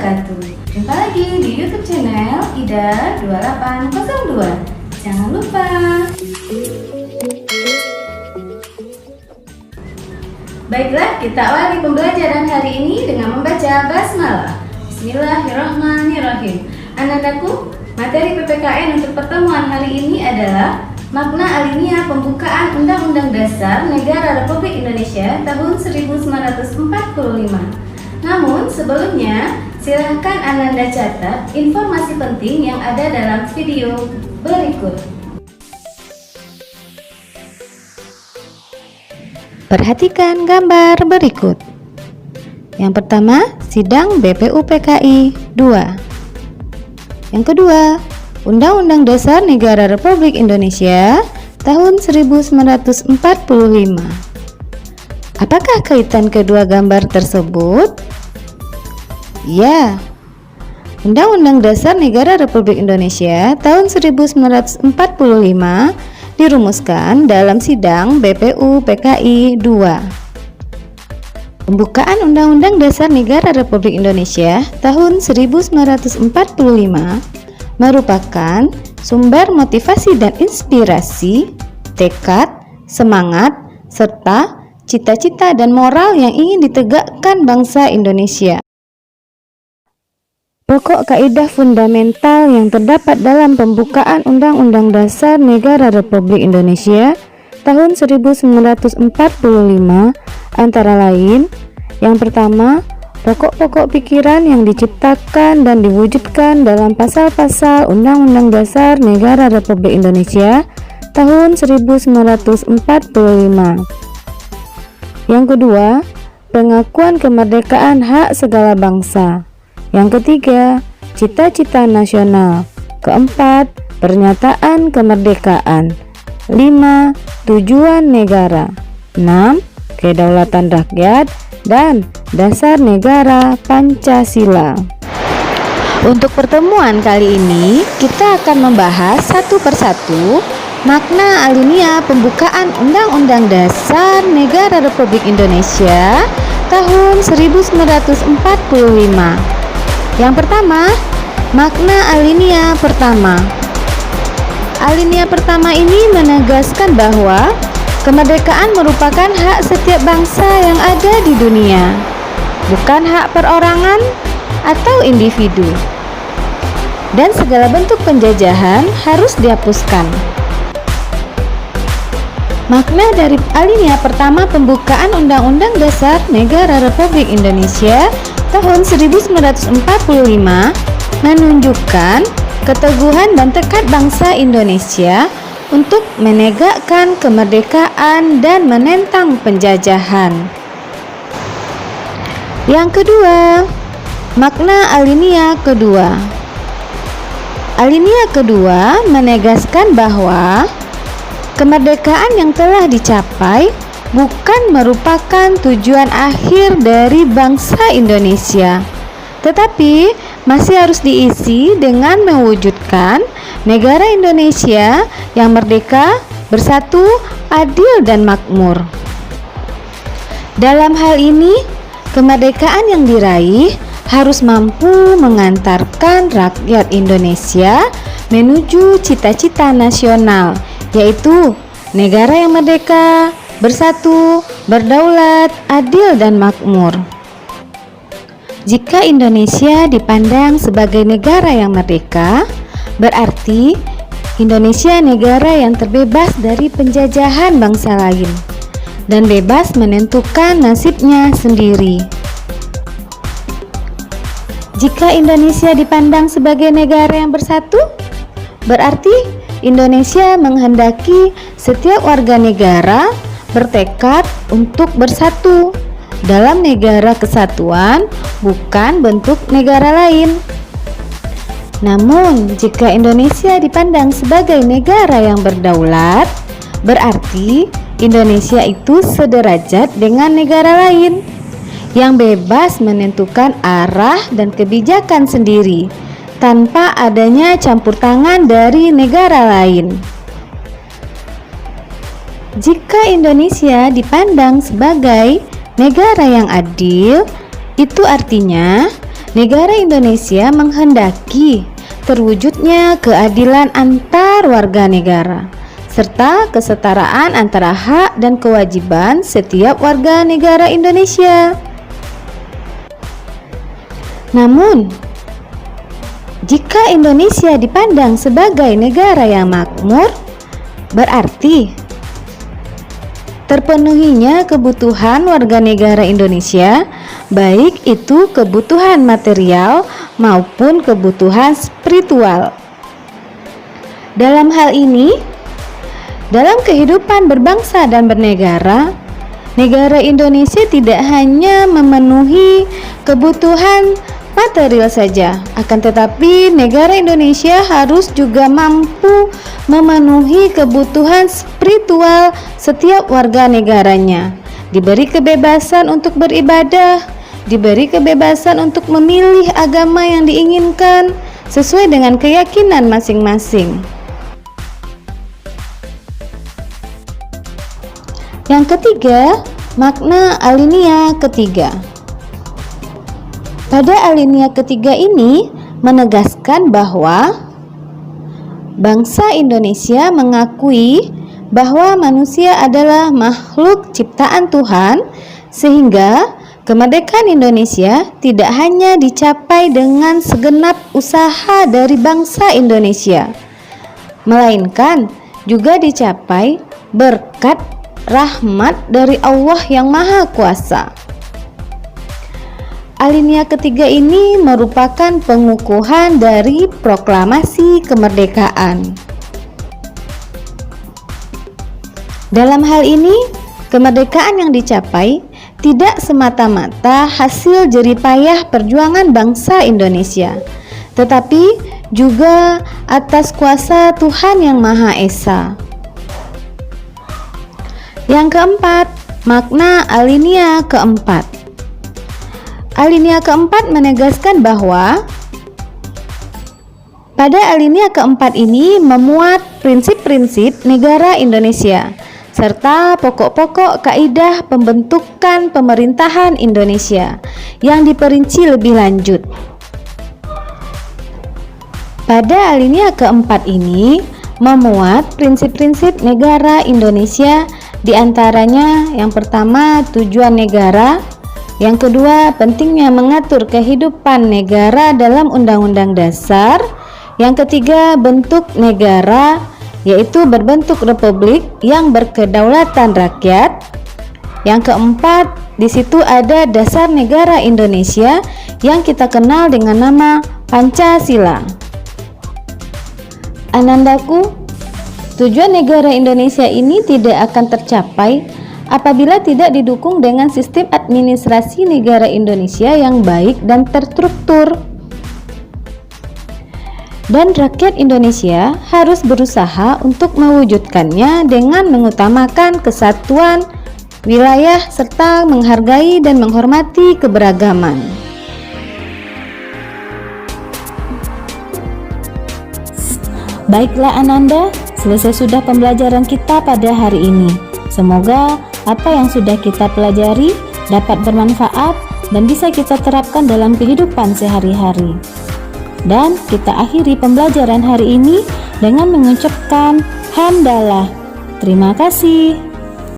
wabarakatuh. Jumpa lagi di YouTube channel Ida 2802. Jangan lupa. Baiklah, kita awali pembelajaran hari ini dengan membaca basmalah. Bismillahirrahmanirrahim. Anak-anakku, materi PPKN untuk pertemuan hari ini adalah makna alinea pembukaan Undang-Undang Dasar Negara Republik Indonesia tahun 1945. Namun sebelumnya, silahkan Ananda catat informasi penting yang ada dalam video berikut. Perhatikan gambar berikut. Yang pertama, sidang BPUPKI 2. Yang kedua, Undang-Undang Dasar Negara Republik Indonesia tahun 1945. Apakah kaitan kedua gambar tersebut? Ya, Undang-Undang Dasar Negara Republik Indonesia tahun 1945 dirumuskan dalam sidang BPUPKI 2. Pembukaan Undang-Undang Dasar Negara Republik Indonesia tahun 1945 merupakan sumber motivasi dan inspirasi, tekad, semangat, serta cita-cita dan moral yang ingin ditegakkan bangsa Indonesia. Pokok kaidah fundamental yang terdapat dalam pembukaan Undang-Undang Dasar Negara Republik Indonesia tahun 1945 antara lain: yang pertama, pokok-pokok pikiran yang diciptakan dan diwujudkan dalam pasal-pasal Undang-Undang Dasar Negara Republik Indonesia tahun 1945. Yang kedua, pengakuan kemerdekaan hak segala bangsa. Yang ketiga, cita-cita nasional. Keempat, pernyataan kemerdekaan. 5. Tujuan negara. 6. Kedaulatan rakyat dan dasar negara Pancasila. Untuk pertemuan kali ini, kita akan membahas satu persatu makna alinea pembukaan Undang-Undang Dasar Negara Republik Indonesia tahun 1945. Yang pertama, makna alinea pertama. Alinea pertama ini menegaskan bahwa kemerdekaan merupakan hak setiap bangsa yang ada di dunia, bukan hak perorangan atau individu. Dan segala bentuk penjajahan harus dihapuskan. Makna dari alinea pertama pembukaan Undang-Undang Dasar Negara Republik Indonesia tahun 1945 menunjukkan keteguhan dan tekad bangsa Indonesia untuk menegakkan kemerdekaan dan menentang penjajahan. Yang kedua, makna alinea kedua. Alinea kedua menegaskan bahwa kemerdekaan yang telah dicapai bukan merupakan tujuan akhir dari bangsa Indonesia, tetapi masih harus diisi dengan mewujudkan negara Indonesia yang merdeka, bersatu, adil, dan makmur. Dalam hal ini, kemerdekaan yang diraih harus mampu mengantarkan rakyat Indonesia menuju cita-cita nasional, yaitu negara yang merdeka, bersatu, berdaulat, adil, dan makmur. Jika Indonesia dipandang sebagai negara yang merdeka, berarti Indonesia negara yang terbebas dari penjajahan bangsa lain dan bebas menentukan nasibnya sendiri. Jika Indonesia dipandang sebagai negara yang bersatu, berarti Indonesia menghendaki setiap warga negara bertekad untuk bersatu dalam negara kesatuan, bukan bentuk negara lain. Namun, jika Indonesia dipandang sebagai negara yang berdaulat, berarti Indonesia itu sederajat dengan negara lain yang bebas menentukan arah dan kebijakan sendiri tanpa adanya campur tangan dari negara lain. Jika Indonesia dipandang sebagai negara yang adil, itu artinya negara Indonesia menghendaki terwujudnya keadilan antar warga negara serta kesetaraan antara hak dan kewajiban setiap warga negara Indonesia. Namun, jika Indonesia dipandang sebagai negara yang makmur, berarti terpenuhinya kebutuhan warga negara Indonesia, baik itu kebutuhan material maupun kebutuhan spiritual. Dalam hal ini, dalam kehidupan berbangsa dan bernegara, negara Indonesia tidak hanya memenuhi kebutuhan material saja, akan tetapi negara Indonesia harus juga mampu memenuhi kebutuhan spiritual setiap warga negaranya. Diberi kebebasan untuk beribadah, diberi kebebasan untuk memilih agama yang diinginkan sesuai dengan keyakinan masing-masing. Yang ketiga, makna alinea ketiga. Pada alinea ketiga ini menegaskan bahwa bangsa Indonesia mengakui bahwa manusia adalah makhluk ciptaan Tuhan, sehingga kemerdekaan Indonesia tidak hanya dicapai dengan segenap usaha dari bangsa Indonesia, melainkan juga dicapai berkat rahmat dari Allah yang Maha Kuasa. Alinea ketiga ini merupakan pengukuhan dari proklamasi kemerdekaan. Dalam hal ini, kemerdekaan yang dicapai tidak semata-mata hasil jeripayah perjuangan bangsa Indonesia, tetapi juga atas kuasa Tuhan yang Maha Esa. Yang keempat, makna alinea keempat. Alinea keempat menegaskan bahwa pada alinea keempat ini memuat prinsip-prinsip negara Indonesia serta pokok-pokok kaidah pembentukan pemerintahan Indonesia yang diperinci lebih lanjut. Pada alinea keempat ini memuat prinsip-prinsip negara Indonesia, di antaranya yang pertama tujuan negara, yang kedua pentingnya mengatur kehidupan negara dalam Undang-Undang Dasar, yang ketiga bentuk negara yaitu berbentuk republik yang berkedaulatan rakyat, yang keempat di situ ada dasar negara Indonesia yang kita kenal dengan nama Pancasila. Anandaku, tujuan negara Indonesia ini tidak akan tercapai apabila tidak didukung dengan sistem administrasi negara Indonesia yang baik dan terstruktur. Dan rakyat Indonesia harus berusaha untuk mewujudkannya dengan mengutamakan kesatuan wilayah serta menghargai dan menghormati keberagaman. Baiklah Ananda, selesai sudah pembelajaran kita pada hari ini. Semoga apa yang sudah kita pelajari dapat bermanfaat dan bisa kita terapkan dalam kehidupan sehari-hari. Dan kita akhiri pembelajaran hari ini dengan mengucapkan hamdalah. Terima kasih.